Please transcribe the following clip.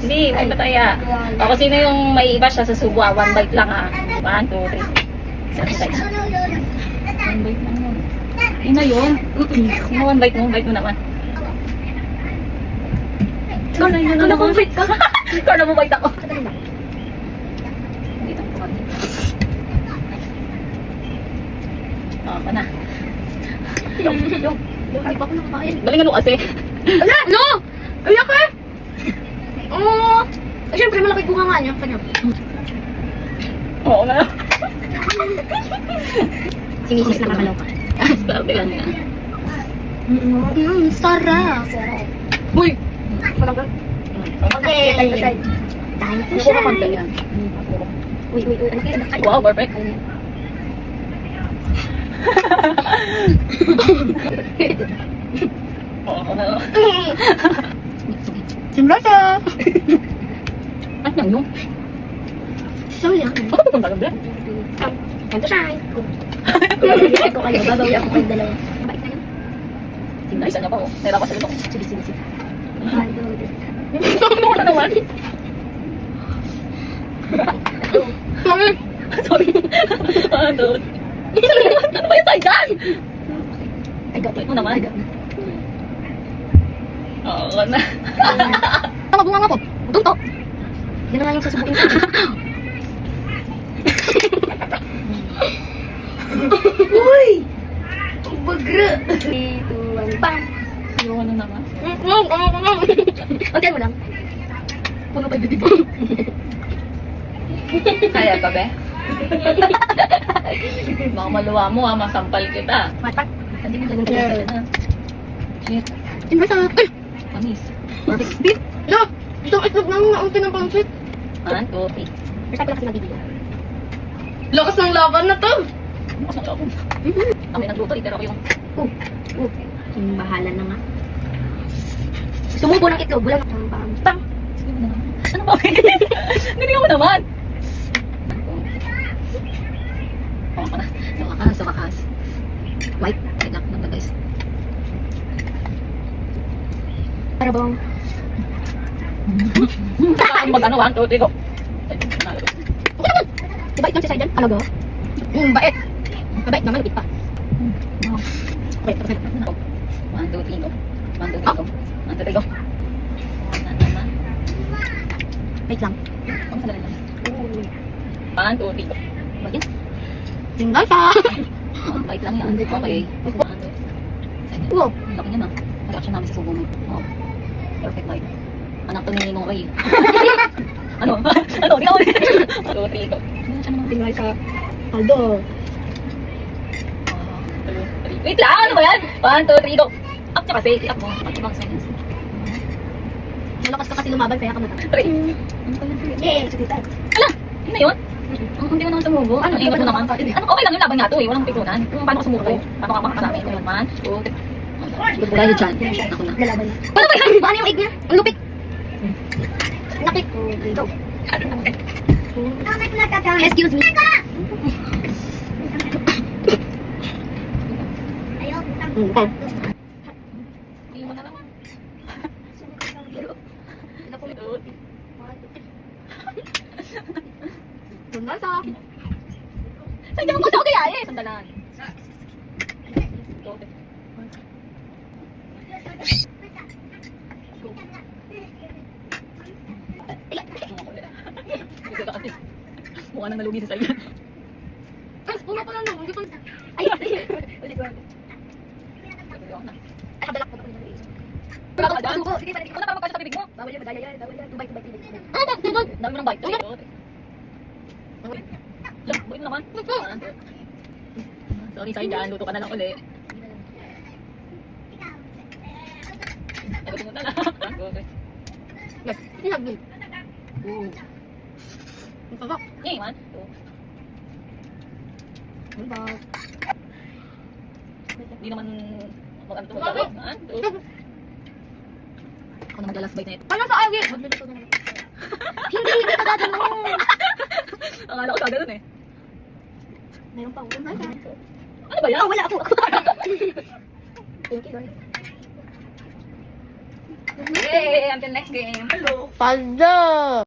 Hindi, may bataya. O, kung sino yung may iba siya sa subo, 1 bite lang ha. 1, 2, 3. One bite lang yun. Yun na yun. Yung 1 bite mo naman. Kala mo bite ka. Kala mo bite ako. Dito ko. O, pa na. Yung, hindi pa ako nakakain. Galingan mo kasi. Ala! No! Kaya ka! Oo! Siyempre, malaki bunga nga niya. Kanya. Oo nga. Sinisis na kakalaw ka. Sabi lang nga. Sarap! Uy! Talaga? Okay. Tayo po siya. Uy. Ano kayo? Wow, perfect. Oo nga. Simrasa! At yan yung. So yan. Ako pupunta lang din. Ganto siya. Bibigyan ko kayo. Babawi ako kayo dalawa. Mabait na yun. Tinaisan niya pa oh. Nahirapan sa lutok. Sige. Ano na naman? Sorry. Ano? Ano ba yung side dyan? I got it. Ito naman. Oo na. Tama, bunga nga po. Tunto. Yan na lang yung sasubukin ko. Uy! Bagra! 3, 2, 1, bam! Yung ano naman? Untian mo lang. Puno pa yung bibig mo. Kaya ka be? Baka maluwa mo ha, masampal kita. Matak. Hindi mo ganun na. Shit. Inversa. Ay! Panis. Perfect. Beef! No! Isang itlog lang naunti ng pansit. 1, 2, 3. First time ko na kasi nag-video. Lakas ng laban na to. Bukas ng loob. Kami nagluto, pero ako yung... Yung bahala na nga. Sumubo ng itlog. Bulang ang pang. Pang! Sige mo naman. Ano ba? Galing mo naman. Oo ka na. Sa wakas. White. Wait lang. Nagda guys. Para bang... Mag-ano, 1, 2, 3, go. Bait lang si Saidan. Ano ba? Bait. Mabait naman. Lupit pa. Wait, tapos na. 1, 2, 3, go. 1, 2, 3, go. 1, 2, 3, go. Wait lang. Ang sadali lang. 1, 2, 3, go. Bait yan. Tinggal ka. Bait lang yan. Okay. 1, 2. Wow. Laki niya na. Reaction namin sa subo mo. Oh. Perfect bite. Anak to ni Ninong Ray. Ano? Ano? Ikaw ulit. 1, 2, 3, go. Tinggal ka. Aldo. Wait lang! Ano ba yan? 1, 2, 3, go! Up ka kasi. Up mo. Up ka bang silence? Malakas ka kasi lumaban kaya ka matang. 3. Ano ba yan? Yeah, sige tayo. Ala! Yun na yun? Hindi mo naman tumubo. Ano? Iwan mo naman. Ano? Okay lang yung laban nga to eh. Walang pitunan. Kung paano ka sumubo. Paano ka makakasami. Ito yun. 1, 2, 3. Dahil dyan. Ako na. Lalaban niya. Ano ba yan? Baka na yung egg niya? Ang lupit. Nakit. Go. Excuse me. Hindi mo na naman. Tinggal ka. Saan mo kasi ako kaya eh? Sandalan. Go. Mukha nang nalugi sa sayo. Ay, una pa lang no. Hindi pa. Ay, ulit ko. Ay, kabalak ko na ulit. Wala ka ba dyan? Sige, pala. Ikaw na parang magkasya sa bibig mo. Bawal yan, bagay yan. Bawal yan. Tubay. Ano ba? Dami mo ng bite. Lang, buhay mo naman. Sorry sa'yo dyan. Luto ka na lang uli. Ay, pumunta na. Yes. Hinagin. Ang sarap. Yay, 1, 2. Ang sarap. Hindi naman mag-ano ito mag-gawin. 1, 2. Ako na maglalas bite na ito. Paano sa agi? Magluluto na lang. Hindi ka gagano'n. Akala ko sa ganun eh. Mayroon pa. Ano ba yan? Oh, wala ako. Thank you, Lord. Yay! Until next game. Hello. Paldo!